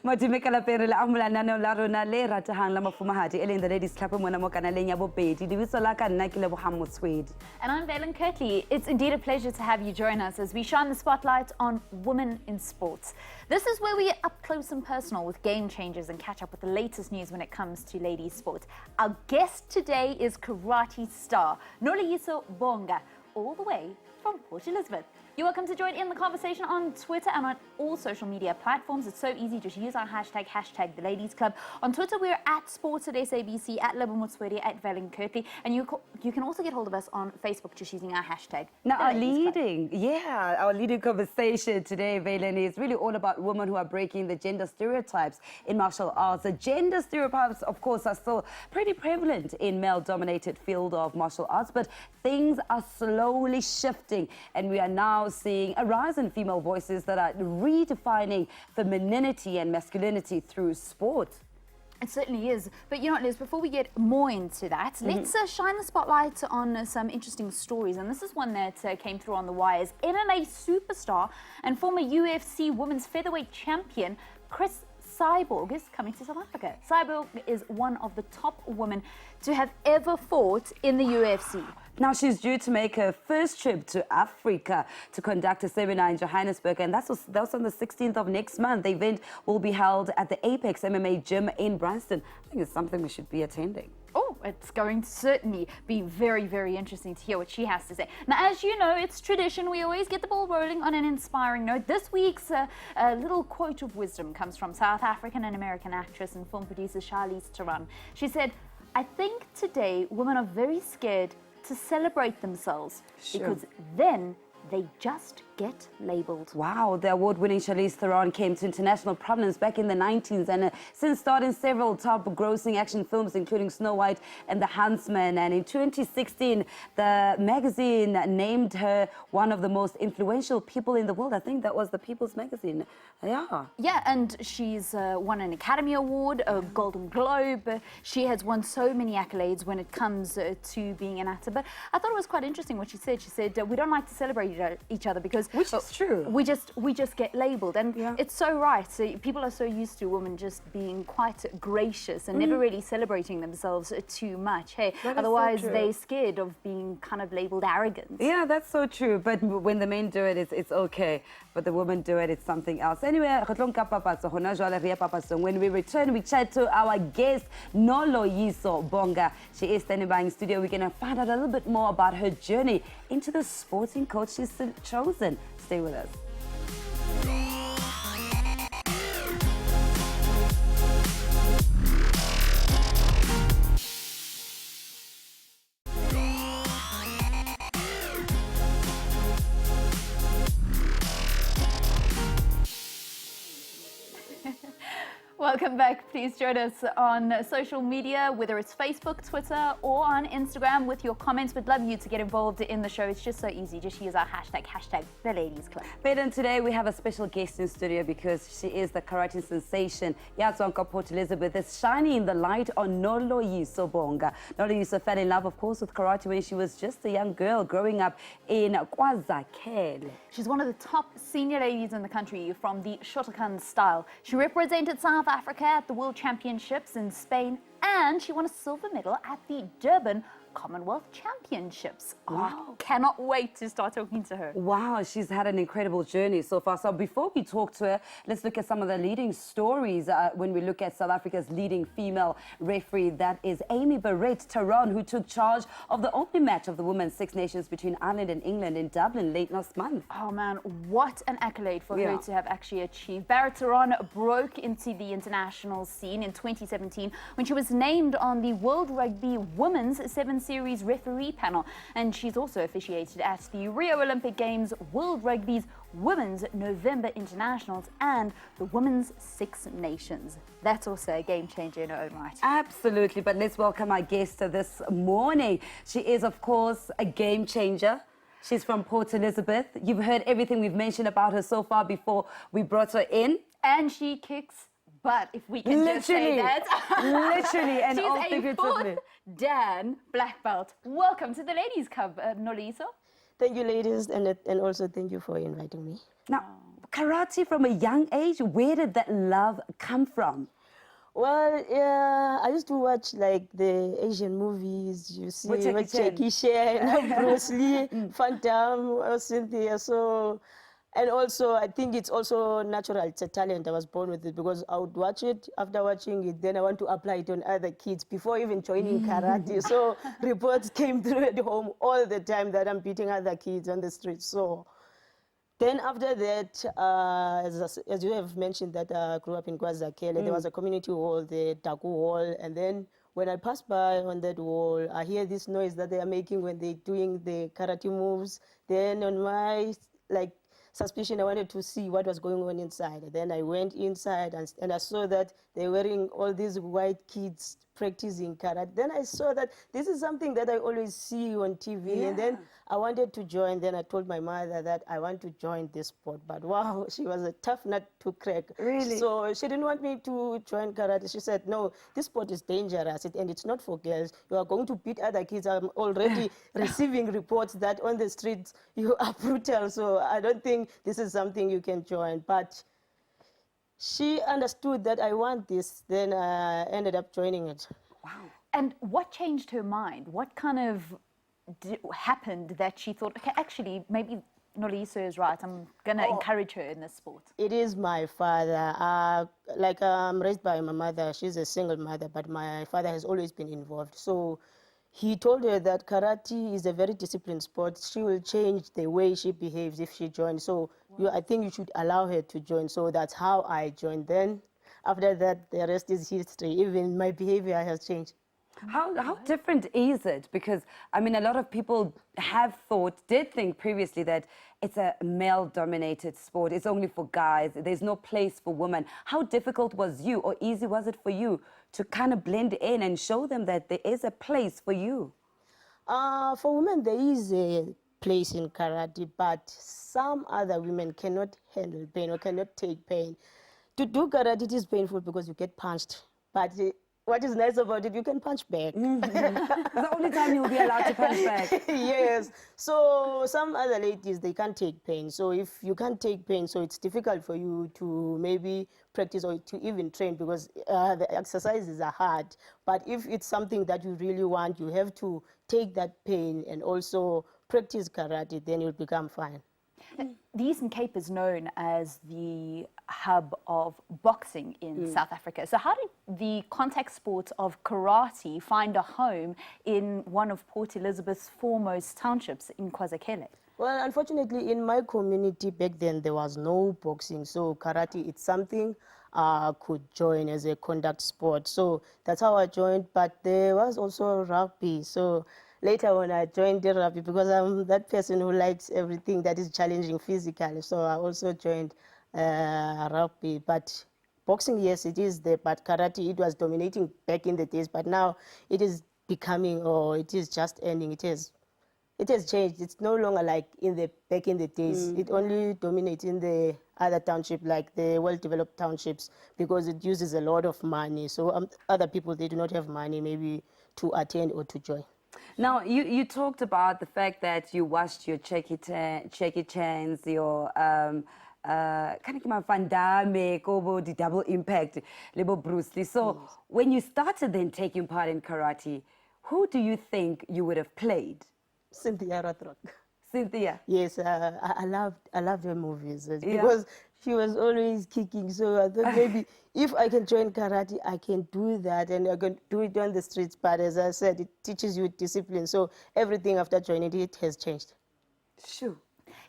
Matimeka la pere la amula nano la rona le ratahang la mafumahadi e leng the ladies club mona mo kanaleng ya bobedi lebitso la ka nna ke Lebogang Motswedi. And I'm Valen Kirtley. It's indeed a pleasure to have you join us as we shine the spotlight on women in sports. This is where we get up close and personal with game changers and catch up with the latest news when it comes to ladies sports. Our guest today is karate star Noloyiso Bonga, all the way from Port Elizabeth. You're welcome to join in the conversation on Twitter and on all social media platforms. It's so easy. Just use our hashtag the Ladies Club. On Twitter, we're at Sports at SABC, at Lebo Motswedi, at Valen Kirtley. And you can also get hold of us on Facebook just using our hashtag. Now, our leading conversation today, Valen, is really all about women who are breaking the gender stereotypes in martial arts. The gender stereotypes, of course, are still pretty prevalent in male-dominated field of martial arts, but things are slowly shifting, and we are now seeing a rise in female voices that are redefining femininity and masculinity through sport. It certainly is. But you know what, Liz, before we get more into that, let's shine the spotlight on some interesting stories. And this is one that came through on the wires. MMA superstar and former UFC women's featherweight champion, Cyborg is coming to South Africa. Cyborg is one of the top women to have ever fought in the UFC. Now she's due to make her first trip to Africa to conduct a seminar in Johannesburg, and that's on the 16th of next month. The event will be held at the Apex MMA gym in Branston. I think it's something we should be attending. Oh, it's going to certainly be very, very interesting to hear what she has to say. Now, as you know, it's tradition. We always get the ball rolling on an inspiring note. This week's little quote of wisdom comes from South African and American actress and film producer Charlize Theron. She said, "I think today women are very scared to celebrate themselves because then they just get labeled." Wow, the award-winning Charlize Theron came to international prominence back in the 90s and since starred in several top-grossing action films, including Snow White and the Huntsman. And in 2016, the magazine named her one of the most influential people in the world. I think that was the People's Magazine. Yeah, and she's won an Academy Award, a Golden Globe. She has won so many accolades when it comes to being an actor. But I thought it was quite interesting what she said. She said, we don't like to celebrate each other because which is true. We just get labeled, and it's so right. So people are so used to women just being quite gracious and never really celebrating themselves too much. Hey, otherwise they're scared of being kind of labeled arrogant. Yeah, that's so true. But when the men do it, it's okay. But the women do it, it's something else. Anyway, when we return, we chat to our guest Noloyiso Bonga. She is standing by in studio. We're going to find out a little bit more about her journey into the sporting coach she's chosen. Stay with us. Welcome back. Please join us on social media, whether it's Facebook, Twitter, or on Instagram with your comments. We'd love you to get involved in the show. It's just so easy. Just use our hashtag the Ladies Club. And today we have a special guest in studio because she is the karate sensation. Yatsonka Port Elizabeth is shining the light on Noloyiso Bonga. Noloyiso fell in love, of course, with karate when she was just a young girl growing up in Kwazakhele. She's one of the top senior ladies in the country from the Shotokan style. She represented South Africa at the World Championships in Spain, and she won a silver medal at the Durban Commonwealth Championships. Wow. Oh, cannot wait to start talking to her. Wow, she's had an incredible journey so far. So before we talk to her, let's look at some of the leading stories when we look at South Africa's leading female referee. That is Amy Barrett Theron, who took charge of the opening match of the Women's Six Nations between Ireland and England in Dublin late last month. Oh man, what an accolade for her to have actually achieved. Barrett Theron broke into the international scene in 2017 when she was named on the World Rugby Women's 7 Series referee panel, and she's also officiated at the Rio Olympic Games, World Rugby's Women's November Internationals, and the Women's Six Nations. That's also a game changer in her own right. Absolutely, but let's welcome our guest this morning. She is, of course, a game changer. She's from Port Elizabeth. You've heard everything we've mentioned about her so far before we brought her in. And she kicks butt, if we can just say that. Literally, and all figuratively. She's a 4th Dan black belt. Welcome to the Ladies Club, Noloyiso. Thank you, ladies, and also thank you for inviting me. Now, karate from a young age, where did that love come from? Well, yeah, I used to watch like the Asian movies. You see, With Jackie Chan. Jackie Chan, Bruce Lee, Van Damme, Cynthia. So, and also I think it's also natural. It's a talent. I was born with it because I would watch it. After watching it, then I want to apply it on other kids before even joining karate. So reports came through at home all the time that I'm beating other kids on the street. So. Then after that, as you have mentioned, that I grew up in Kwazakhele, there was a community hall, the Taku Hall, and then when I pass by on that wall, I hear this noise that they are making when they're doing the karate moves. Then on my suspicion, I wanted to see what was going on inside. Then I went inside and I saw that they're wearing all these white kids practicing karate. Then I saw that this is something that I always see on TV. And then I wanted to join. Then I told my mother that I want to join this sport. But wow, she was a tough nut to crack. Really? So she didn't want me to join karate. She said, no, this sport is dangerous and it's not for girls. You are going to beat other kids. I'm already receiving reports that on the streets you are brutal. So I don't think this is something you can join. But she understood that I want this, then I ended up joining it. Wow. And what changed her mind? What kind of happened that she thought, okay, actually, maybe Noloyiso is right. I'm going to encourage her in this sport. It is my father. I'm raised by my mother. She's a single mother, but my father has always been involved. So he told her that karate is a very disciplined sport. She will change the way she behaves if she joins. So I think you should allow her to join. So that's how I joined. Then after that, the rest is history. Even my behavior has changed. How different is it? Because, I mean, a lot of people did think previously that it's a male-dominated sport. It's only for guys. There's no place for women. How difficult was you, or easy was it for you to kind of blend in and show them that there is a place for you? For women, there is a place in karate, but some other women cannot handle pain or cannot take pain. To do karate, it is painful because you get punched. But what is nice about it, you can punch back. It's the only time you'll be allowed to punch back. Yes. So some other ladies, they can't take pain. So if you can't take pain, so it's difficult for you to maybe practice or to even train because the exercises are hard. But if it's something that you really want, you have to take that pain and also practice karate, then you'll become fine. The Eastern Cape is known as the hub of boxing in South Africa. So how did the contact sport of karate find a home in one of Port Elizabeth's foremost townships in Kwazakhele? Well, unfortunately, in my community back then, there was no boxing. So karate, it's something I could join as a contact sport. So that's how I joined. But there was also rugby. So later when I joined the rugby, because I'm that person who likes everything that is challenging physically, so I also joined rugby. But boxing, yes, it is there, but karate, it was dominating back in the days, but now it is becoming, or it is just ending. It has changed. It's no longer like back in the days. It only dominates in the other township, like the well-developed townships, because it uses a lot of money. So other people, they do not have money maybe to attend or to join. Now, you talked about the fact that you watched your Jackie Chans, your Van Damme, Kobo, the Double Impact, Lebo Bruce Lee. So when you started then taking part in karate, who do you think you would have played? Cynthia Rothrock. Cynthia? Yes, I loved her movies because she was always kicking. So I thought maybe if I can join karate, I can do that and I can do it on the streets. But as I said, it teaches you discipline. So everything after joining it has changed. Sure.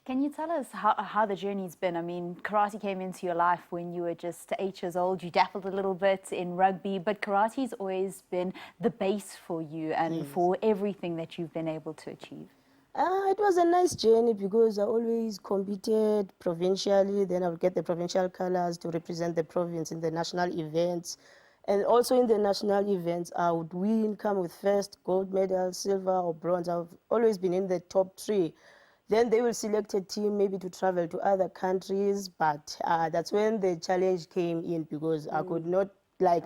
Can you tell us how the journey's been? I mean, karate came into your life when you were just 8 years old. You dabbled a little bit in rugby, but karate's always been the base for you and for everything that you've been able to achieve. It was a nice journey because I always competed provincially. Then I would get the provincial colors to represent the province in the national events. And also in the national events, I would win, come with first, gold medal, silver or bronze. I've always been in the top 3. Then they will select a team maybe to travel to other countries. But that's when the challenge came in because I could not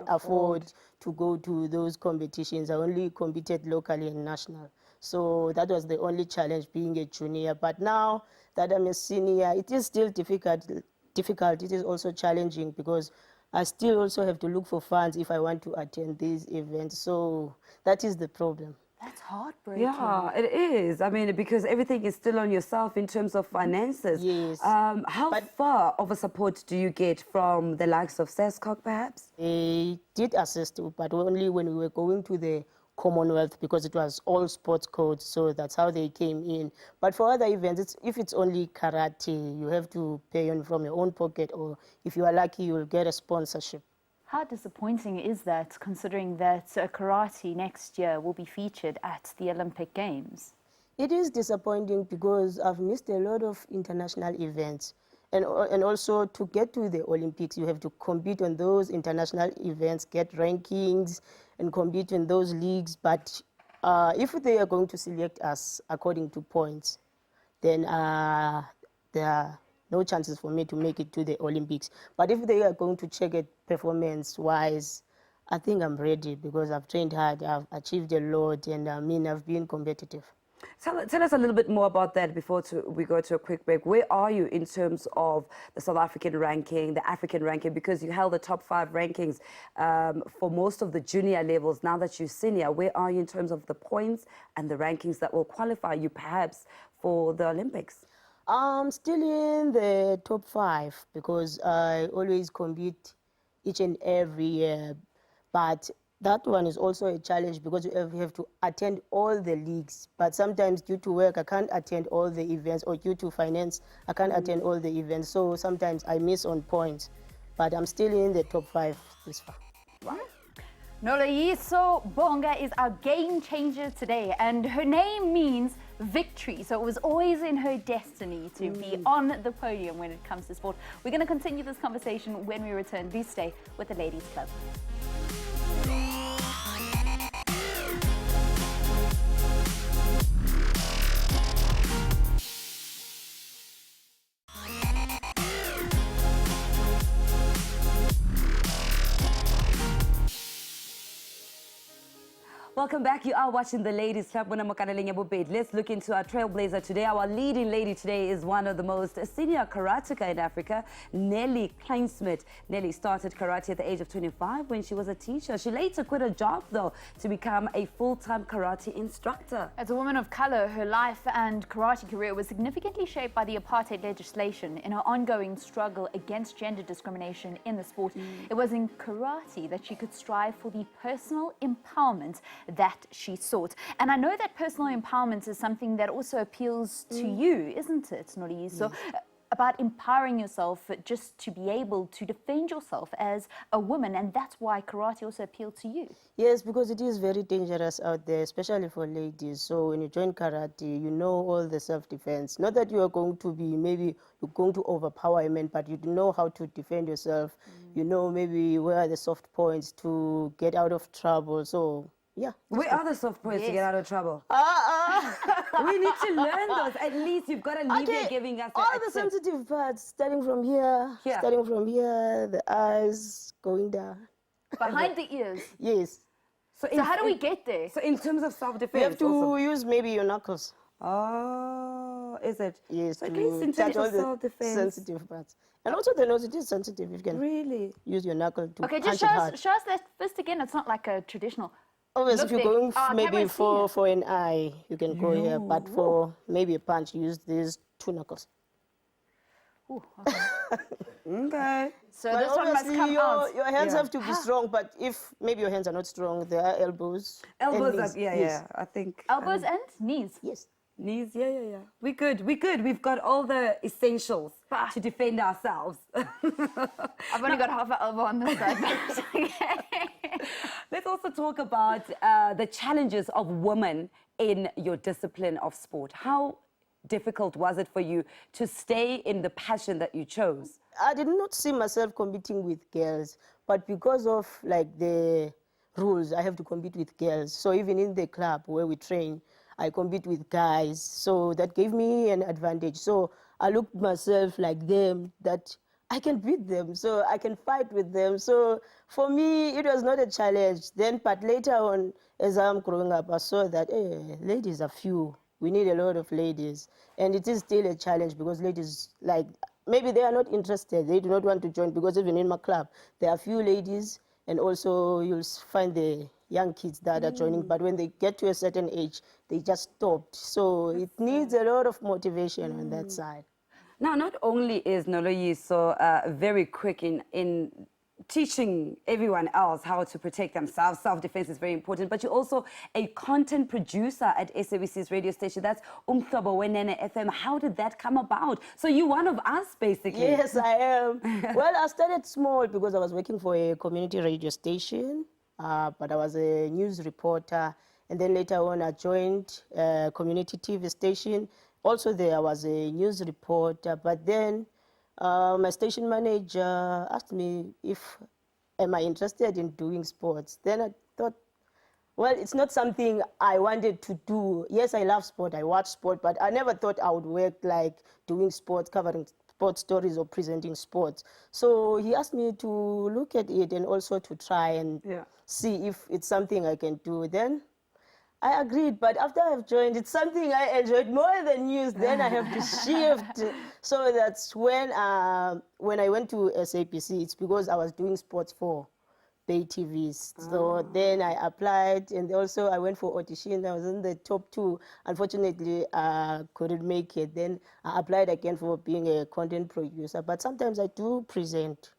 afford to go to those competitions. I only competed locally and national. So that was the only challenge being a junior. But now that I'm a senior, it is still difficult difficult. It is also challenging because I still also have to look for funds if I want to attend these events. So that is the problem. That's heartbreaking. Yeah, it is. I mean, because everything is still on yourself in terms of finances. Yes. How far of a support do you get from the likes of SABC, perhaps? They did assist, but only when we were going to the Commonwealth because it was all sports codes, so that's how they came in. But for other events, if it's only karate, you have to pay on from your own pocket, or if you are lucky, you'll get a sponsorship. How disappointing is that, considering that karate next year will be featured at the Olympic Games? It is disappointing because I've missed a lot of international events. And also to get to the Olympics, you have to compete on those international events, get rankings, and compete in those leagues. But if they are going to select us according to points, then there are no chances for me to make it to the Olympics. But if they are going to check it performance-wise, I think I'm ready because I've trained hard, I've achieved a lot, and I've been competitive. Tell us a little bit more about that before we go to a quick break. Where are you in terms of the South African ranking, the African ranking? Because you held the top 5 rankings for most of the junior levels. Now that you're senior, where are you in terms of the points and the rankings that will qualify you perhaps for the Olympics? I'm still in the top 5 because I always compete each and every year. But that one is also a challenge because you have to attend all the leagues. But sometimes due to work, I can't attend all the events, or due to finance, I can't attend all the events. So sometimes I miss on points. But I'm still in the top 5 this far. Wow. Noloyiso Bonga is our game changer today, and her name means victory. So it was always in her destiny to be on the podium when it comes to sport. We're going to continue this conversation when we return. Do stay with the Ladies Club. Welcome back. You are watching the Ladies Club. Let's look into our trailblazer today. Our leading lady today is one of the most senior karateka in Africa, Nelly Kleinschmidt. Nelly started karate at the age of 25 when she was a teacher. She later quit her job, though, to become a full-time karate instructor. As a woman of color, her life and karate career was significantly shaped by the apartheid legislation in her ongoing struggle against gender discrimination in the sport. It was in karate that she could strive for the personal empowerment that she sought. And I know that personal empowerment is something that also appeals to you, isn't it, Noloyiso? About empowering yourself just to be able to defend yourself as a woman, and that's why karate also appealed to you. Yes, because it is very dangerous out there, especially for ladies. So when you join karate, you know all the self-defense. Not that you are going to be, maybe you're going to overpower a man, but you know how to defend yourself. You know maybe where are the soft points to get out of trouble. So yeah. Where are the soft points to get out of trouble? We need to learn those. At least you've got a leave here giving us all the sensitive parts, starting from here, the eyes, going down. Behind the ears? Yes. So how do we get there? So in terms of self-defense? You have to use maybe your knuckles. Oh, is it? Yes, so at least in terms of self-defense. Sensitive parts. And also the nose, it is sensitive. You can really use your knuckle to Okay, punch just show us that fist again. It's not like a traditional... Obviously, if you're going maybe for an eye, you can go here. But for maybe a punch, use these 2 knuckles. Ooh, okay. Okay. So but this one must come out. Your hands have to be strong, but if maybe your hands are not strong, there are elbows. Elbows, yeah, I think. Elbows and knees? Yes. Knees, yeah. We're good. We've got all the essentials to defend ourselves. I've only got half an elbow on this side. But okay. Let's also talk about the challenges of women in your discipline of sport. How difficult was it for you to stay in the passion that you chose? I did not see myself competing with girls, but because of like the rules, I have to compete with girls. So even in the club where we train, I compete with guys. So that gave me an advantage. So I looked myself like them, that I can beat them, so I can fight with them. So for me, it was not a challenge then, but later on, as I'm growing up, I saw that, hey, ladies are few. We need a lot of ladies. And it is still a challenge because ladies, like, maybe they are not interested. They do not want to join because even in my club, there are few ladies and also you'll find the young kids that are joining. But when they get to a certain age, they just stopped. So it needs a lot of motivation on that side. Now, not only is Noloyiso very quick in teaching everyone else how to protect themselves, self-defense is very important, but you're also a content producer at SABC's radio station. That's Umhlobo Wenene FM. How did that come about? So you're one of us, basically. Yes, I am. Well, I started small because I was working for a community radio station, but I was a news reporter. And then later on, I joined a community TV station. Also there, I was a news reporter. But then my station manager asked me if am I interested in doing sports. Then I thought, well, it's not something I wanted to do. Yes, I love sport, I watch sport, but I never thought I would work like doing sports, covering sports stories or presenting sports. So he asked me to look at it and also to try and see if it's something I can do. Then I agreed, but after I've joined, it's something I enjoyed more than news. Then I have to shift. So that's when I went to SABC, it's because I was doing sports for pay TVs. So then I applied, and also I went for audition. I was in the top 2. Unfortunately, I couldn't make it. Then I applied again for being a content producer. But sometimes I do present.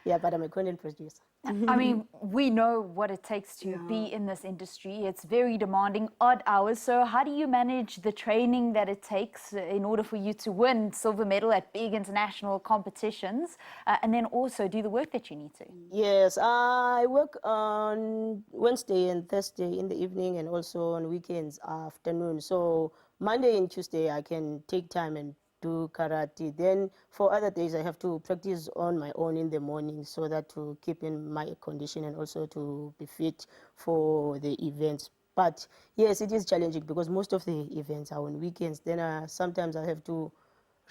Yeah, but I'm a content producer. I mean, we know what it takes to be in this industry. It's very demanding, odd hours. So how do you manage the training that it takes in order for you to win silver medal at big international competitions and then also do the work that you need to? Yes, I work on Wednesday and Thursday in the evening and also on weekends afternoon. So Monday and Tuesday I can take time and do karate. Then for other days I have to practice on my own in the morning so that to keep in my condition and also to be fit for the events. But yes, it is challenging because most of the events are on weekends. Then sometimes I have to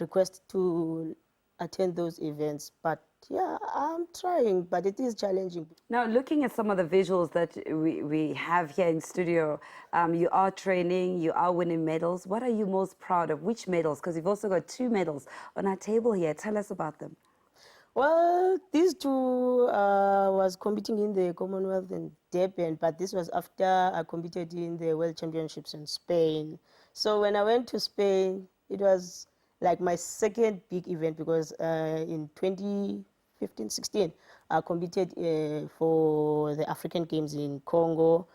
request to attend those events. But yeah, I'm trying, but it is challenging. Now, looking at some of the visuals that we have here in studio, you are training, you are winning medals. What are you most proud of? Which medals? Because you've also got 2 medals on our table here. Tell us about them. Well, these 2 was competing in the Commonwealth in Durban, but this was after I competed in the World Championships in Spain. So when I went to Spain, it was like my second big event because in 2015-16, I competed for the African Games in Congo.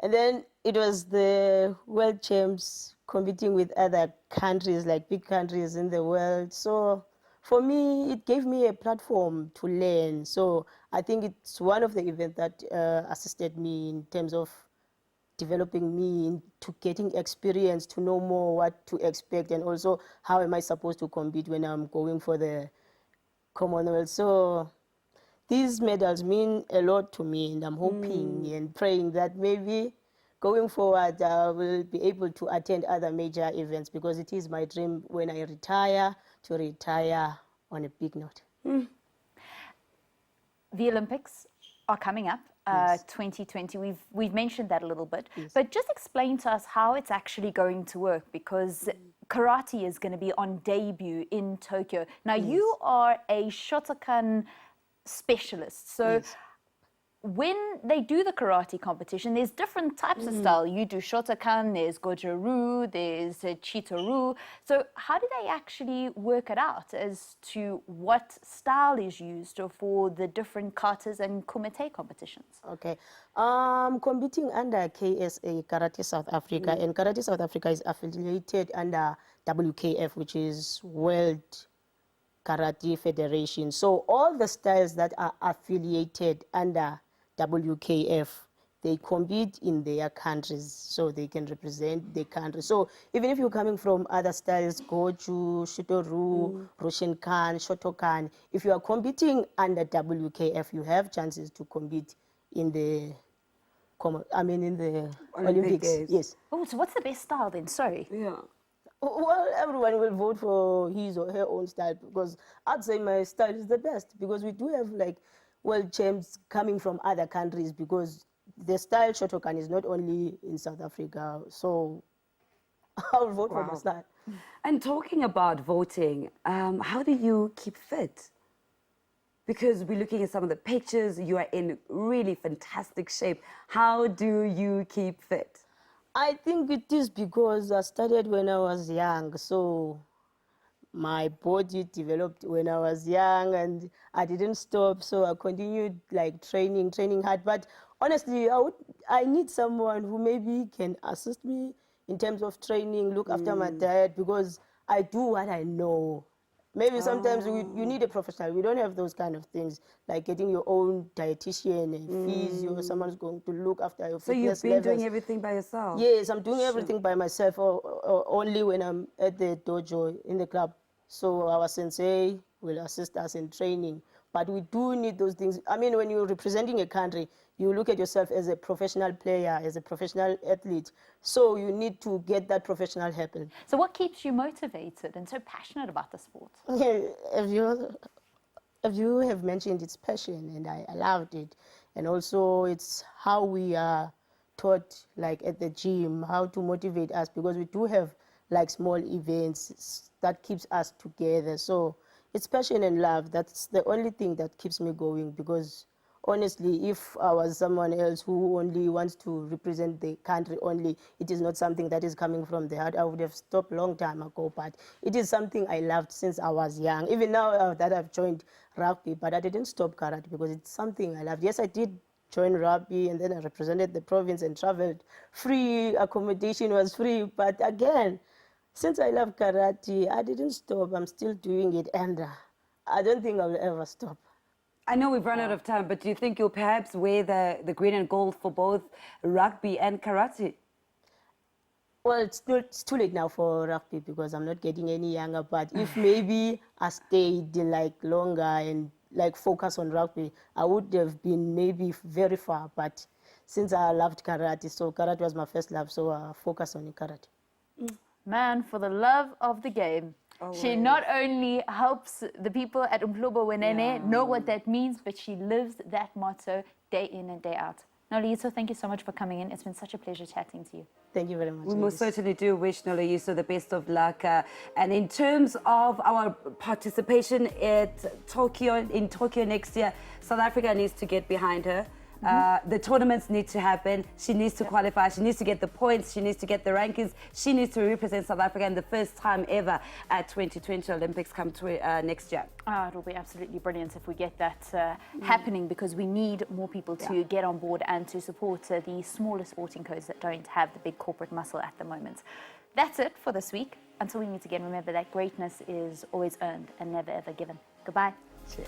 And then it was the World Champs competing with other countries, like big countries in the world. So for me, it gave me a platform to learn. So I think it's one of the events that assisted me in terms of developing me into getting experience to know more what to expect and also how am I supposed to compete when I'm going for the Commonwealth. So these medals mean a lot to me, and I'm hoping and praying that maybe going forward I will be able to attend other major events because it is my dream when I retire to retire on a big note. The Olympics are coming up. 2020, we've mentioned that a little bit, but just explain to us how it's actually going to work because karate is going to be on debut in Tokyo. Now you are a Shotokan specialist, so when they do the karate competition, there's different types of style. You do Shotokan, there's Goju-ryu, there's Chito-ryu. So how do they actually work it out as to what style is used for the different katas and kumite competitions? Okay. Competing under KSA, Karate South Africa, and Karate South Africa is affiliated under WKF, which is World Karate Federation. So all the styles that are affiliated under WKF, they compete in their countries so they can represent the country. So even if you're coming from other styles, Goju, Shito-ryu, Roshinkan, Shotokan, if you are competing under WKF, you have chances to compete in the Olympics. Games. Yes. Oh, so what's the best style then? Sorry. Yeah. Well, everyone will vote for his or her own style because I'd say my style is the best because we do have like world champs coming from other countries because the style Shotokan is not only in South Africa. So I'll vote for my style. And talking about voting, how do you keep fit? Because we're looking at some of the pictures, you are in really fantastic shape. How do you keep fit? I think it is because I started when I was young, so my body developed when I was young and I didn't stop, so I continued like training hard. But honestly, I need someone who maybe can assist me in terms of training, look after my diet, because I do what I know. Maybe sometimes you need a professional. We don't have those kind of things, like getting your own dietitian and physio, someone's going to look after your So you've fitness been levels. doing everything by yourself? Yes, I'm doing everything by myself, or only when I'm at the dojo in the club. So our sensei will assist us in training. But we do need those things. I mean, when you're representing a country, you look at yourself as a professional player, as a professional athlete. So you need to get that professional help. So what keeps you motivated and so passionate about the sport? As you have mentioned, it's passion, and I loved it. And also, it's how we are taught, like at the gym, how to motivate us, because we do have like small events that keeps us together. So it's passion and love. That's the only thing that keeps me going, because honestly, if I was someone else who only wants to represent the country only, it is not something that is coming from the heart. I would have stopped long time ago, but it is something I loved since I was young. Even now that I've joined rugby, but I didn't stop karate because it's something I loved. Yes, I did join rugby, and then I represented the province and traveled. Free accommodation was free, but again, since I love karate, I didn't stop. I'm still doing it, and I don't think I will ever stop. I know we've run out of time, but do you think you'll perhaps wear the green and gold for both rugby and karate? Well, it's too late now for rugby because I'm not getting any younger. But if maybe I stayed like longer and like focus on rugby, I would have been maybe very far. But since I loved karate, so karate was my first love, so I focus on karate. Man, for the love of the game. She not only helps the people at Umhlobo Wenene know what that means, but she lives that motto day in and day out. Noloyiso, thank you so much for coming in. It's been such a pleasure chatting to you. Thank you very much. We most certainly do wish Noloyiso the best of luck. And in terms of our participation at Tokyo, in Tokyo next year, South Africa needs to get behind her. The tournaments need to happen. She needs to qualify. She needs to get the points. She needs to get the rankings. She needs to represent South Africa in the first time ever at 2020 Olympics come next year. It'll be absolutely brilliant if we get that happening, because we need more people to get on board and to support the smaller sporting codes that don't have the big corporate muscle at the moment. That's it for this week. Until we meet again, remember that greatness is always earned and never ever given. Goodbye. Cheers.